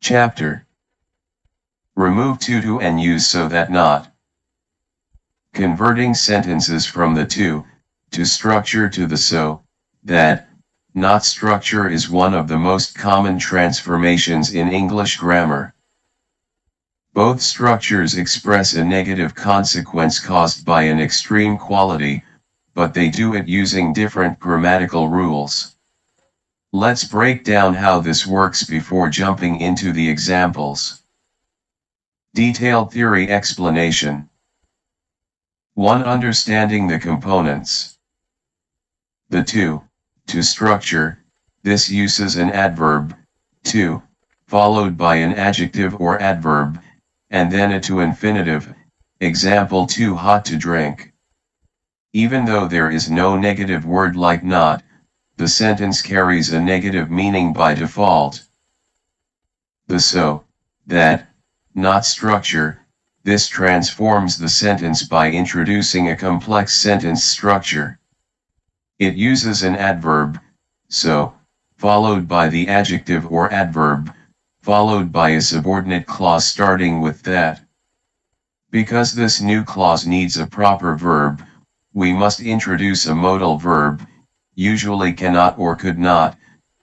Chapter. Remove to and use so that not. Converting sentences from the to structure to the so, that, not structure is one of the most common transformations in English grammar. Both structures express a negative consequence caused by an extreme quality, but they do it using different grammatical rules. Let's break down how this works before jumping into the examples. Detailed theory explanation. 1. Understanding the components. The to structure, this uses an adverb, to, followed by an adjective or adverb, and then a to infinitive, example too hot to drink. Even though there is no negative word like not, the sentence carries a negative meaning by default. The so, that, not structure, this transforms the sentence by introducing a complex sentence structure. It uses an adverb, so, followed by the adjective or adverb, followed by a subordinate clause starting with that. Because this new clause needs a proper verb, we must introduce a modal verb, usually cannot or could not,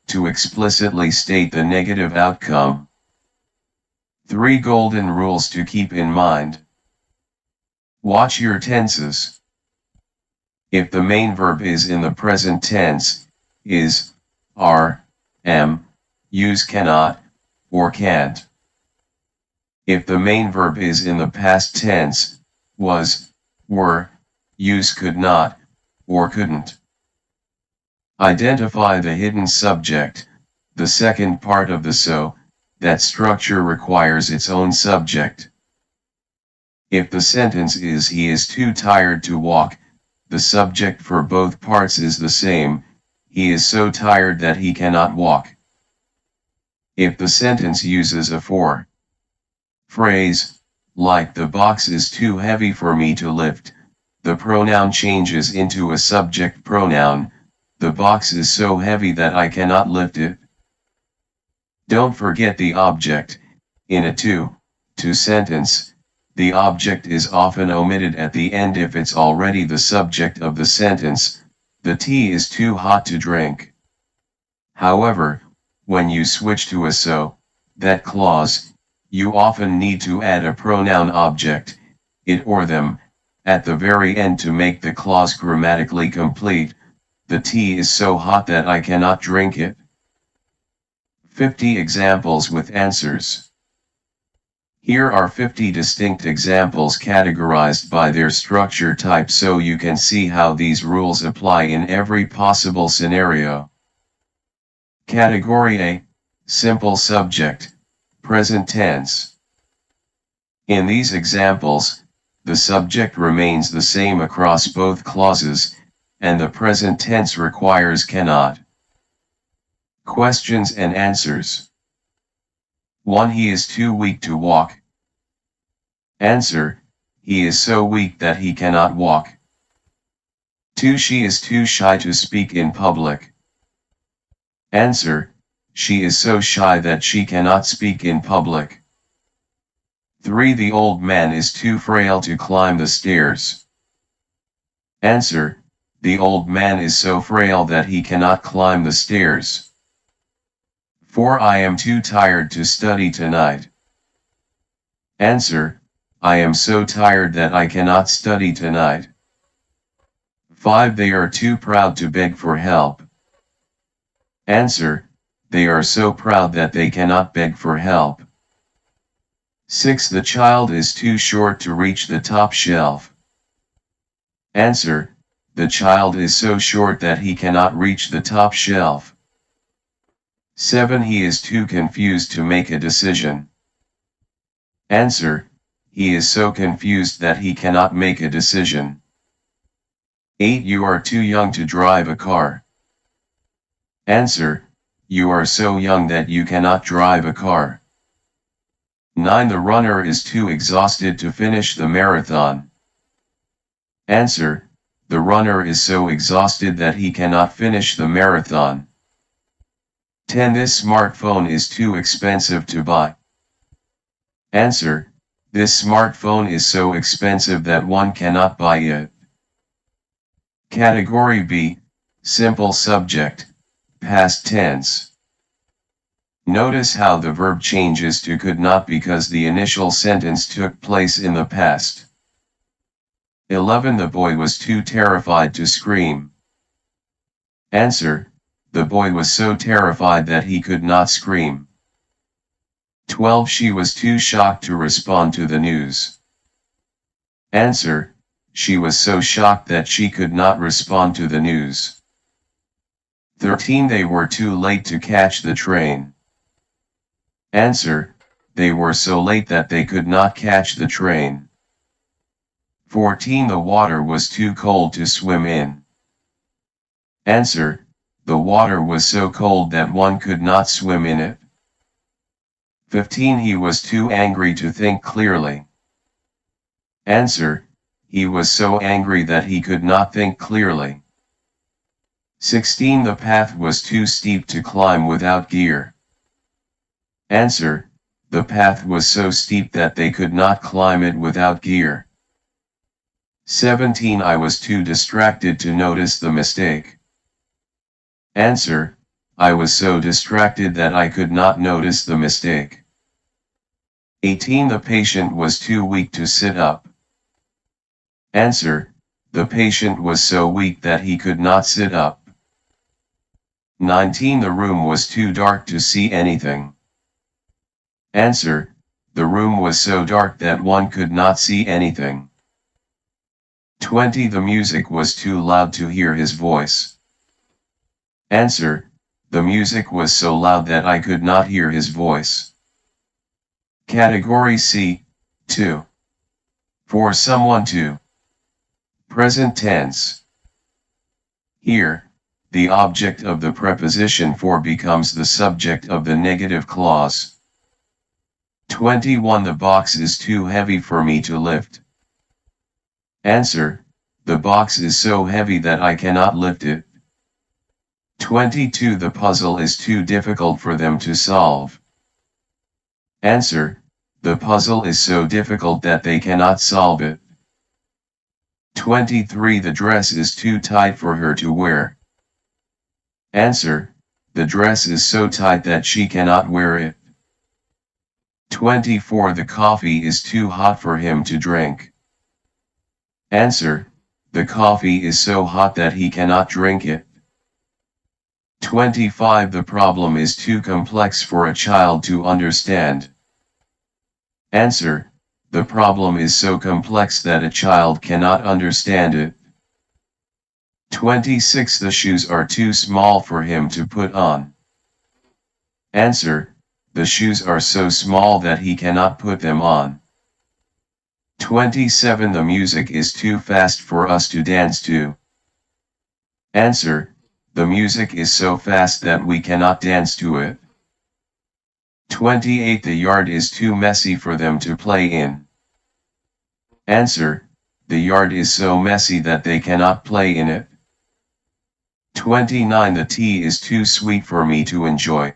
to explicitly state the negative outcome. 3 golden rules to keep in mind. Watch your tenses. If the main verb is in the present tense, is, are, am, use cannot, or can't. If the main verb is in the past tense, was, were, use could not, or couldn't. Identify the hidden subject, the second part of the so, that structure requires its own subject. If the sentence is he is too tired to walk, the subject for both parts is the same, he is so tired that he cannot walk. If the sentence uses a for phrase, like the box is too heavy for me to lift, the pronoun changes into a subject pronoun, the box is so heavy that I cannot lift it. Don't forget the object. In a to sentence, the object is often omitted at the end if it's already the subject of the sentence, the tea is too hot to drink. However, when you switch to a so, that clause, you often need to add a pronoun object, it or them, at the very end to make the clause grammatically complete. The tea is so hot that I cannot drink it. 50 examples with answers. Here are 50 distinct examples categorized by their structure type so you can see how these rules apply in every possible scenario. Category A, simple subject, present tense. In these examples, the subject remains the same across both clauses, and the present tense requires cannot. Questions and answers. 1. He is too weak to walk. Answer, he is so weak that he cannot walk. 2. She is too shy to speak in public. Answer, she is so shy that she cannot speak in public. 3. The old man is too frail to climb the stairs. Answer, the old man is so frail that he cannot climb the stairs. 4. I am too tired to study tonight. Answer, I am so tired that I cannot study tonight. 5. They are too proud to beg for help. Answer, they are so proud that they cannot beg for help. 6. The child is too short to reach the top shelf. Answer, the child is so short that he cannot reach the top shelf. 7. He is too confused to make a decision. Answer, he is so confused that he cannot make a decision. 8. You are too young to drive a car. Answer, you are so young that you cannot drive a car. 9. The runner is too exhausted to finish the marathon. Answer, the runner is so exhausted that he cannot finish the marathon. 10. This smartphone is too expensive to buy. Answer: this smartphone is so expensive that one cannot buy it. Category B, simple subject, past tense. Notice how the verb changes to could not because the initial sentence took place in the past. 11. The boy was too terrified to scream. Answer: the boy was so terrified that he could not scream. 12. She was too shocked to respond to the news. Answer: she was so shocked that she could not respond to the news. 13. They were too late to catch the train. Answer: they were so late that they could not catch the train. 14. The water was too cold to swim in. Answer: the water was so cold that one could not swim in it. 15. He was too angry to think clearly. Answer: he was so angry that he could not think clearly. 16. The path was too steep to climb without gear. Answer: the path was so steep that they could not climb it without gear. 17. I was too distracted to notice the mistake. Answer: I was so distracted that I could not notice the mistake. 18. The patient was too weak to sit up. Answer: the patient was so weak that he could not sit up. 19. The room was too dark to see anything. Answer: the room was so dark that one could not see anything. 20. The music was too loud to hear his voice. Answer: the music was so loud that I could not hear his voice. Category C, 2. For someone to. Present tense. Here, the object of the preposition for becomes the subject of the negative clause. 21. The box is too heavy for me to lift. Answer: the box is so heavy that I cannot lift it. 22. The puzzle is too difficult for them to solve. Answer: the puzzle is so difficult that they cannot solve it. 23. The dress is too tight for her to wear. Answer: the dress is so tight that she cannot wear it. 24. The coffee is too hot for him to drink. Answer: the coffee is so hot that he cannot drink it. 25. The problem is too complex for a child to understand. Answer: the problem is so complex that a child cannot understand it. 26. The shoes are too small for him to put on. Answer: the shoes are so small that he cannot put them on. 27. The music is too fast for us to dance to. Answer: the music is so fast that we cannot dance to it. 28. The yard is too messy for them to play in. Answer: the yard is so messy that they cannot play in it. 29. The tea is too sweet for me to enjoy.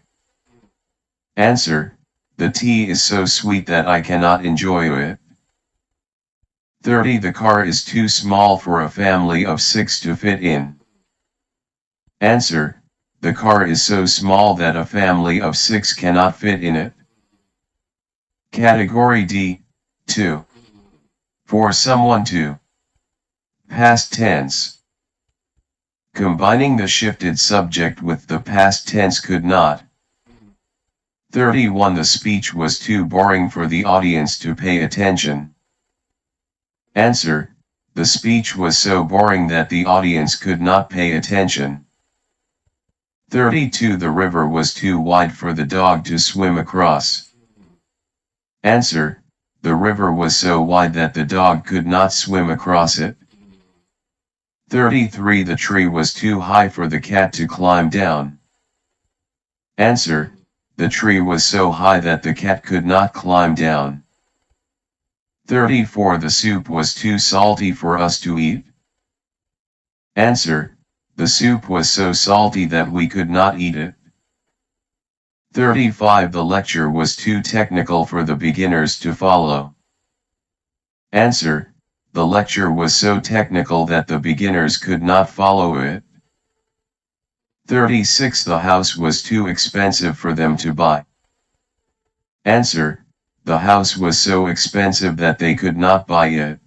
Answer: the tea is so sweet that I cannot enjoy it. 30. The car is too small for a family of 6 to fit in. Answer: the car is so small that a family of 6 cannot fit in it. Category D, 2. For someone to. Past tense. Combining the shifted subject with the past tense could not. 31. The speech was too boring for the audience to pay attention. Answer: the speech was so boring that the audience could not pay attention. 32. The river was too wide for the dog to swim across. Answer: the river was so wide that the dog could not swim across it. 33. The tree was too high for the cat to climb down. Answer: the tree was so high that the cat could not climb down. 34. The soup was too salty for us to eat. Answer: the soup was so salty that we could not eat it. 35. The lecture was too technical for the beginners to follow. Answer: the lecture was so technical that the beginners could not follow it. 36. The house was too expensive for them to buy. Answer: the house was so expensive that they could not buy it.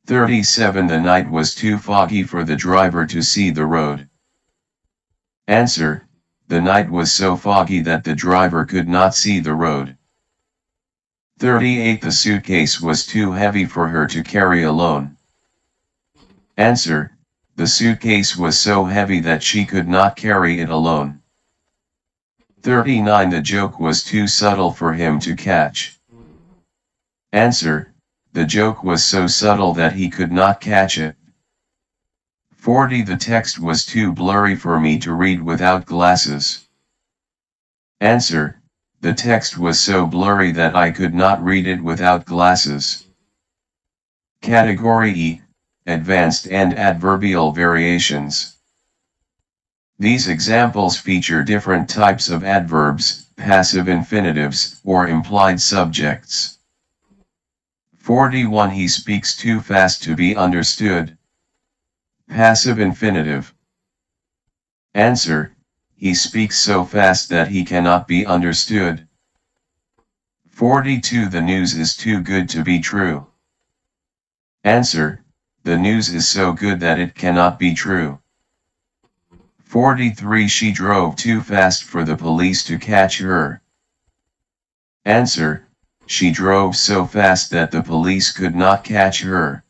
37. The night was too foggy for the driver to see the road. Answer: the night was so foggy that the driver could not see the road. 38. The suitcase was too heavy for her to carry alone. Answer: the suitcase was so heavy that she could not carry it alone. 39. The joke was too subtle for him to catch. Answer: the joke was so subtle that he could not catch it. 40. The text was too blurry for me to read without glasses. Answer: the text was so blurry that I could not read it without glasses. Category E: Advanced and Adverbial Variations. These examples feature different types of adverbs, passive infinitives, or implied subjects. 41. He speaks too fast to be understood. Passive infinitive. Answer: he speaks so fast that he cannot be understood. 42. The news is too good to be true. Answer: the news is so good that it cannot be true. 43. She drove too fast for the police to catch her. Answer: she drove so fast that the police could not catch her.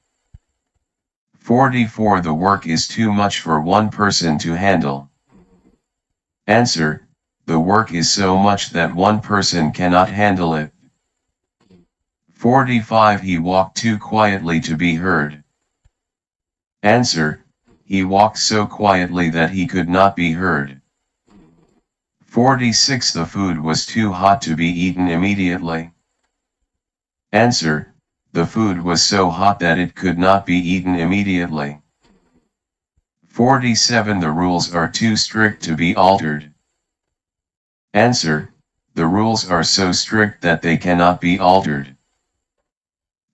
44. The work is too much for one person to handle. Answer: the work is so much that one person cannot handle it. 45. He walked too quietly to be heard. Answer: he walked so quietly that he could not be heard. 46. The food was too hot to be eaten immediately. Answer: the food was so hot that it could not be eaten immediately. 47. The rules are too strict to be altered. Answer: the rules are so strict that they cannot be altered.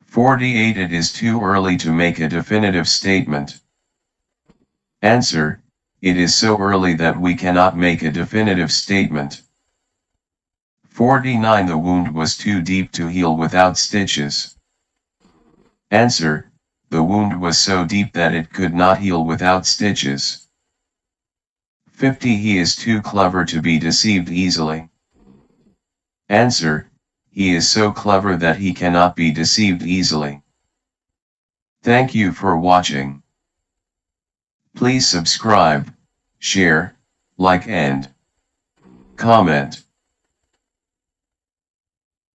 48. It is too early to make a definitive statement. Answer: it is so early that we cannot make a definitive statement. 49. The wound was too deep to heal without stitches. Answer: the wound was so deep that it could not heal without stitches. 50. He is too clever to be deceived easily. Answer: he is so clever that he cannot be deceived easily. Thank you for watching. Please subscribe, share, like and comment.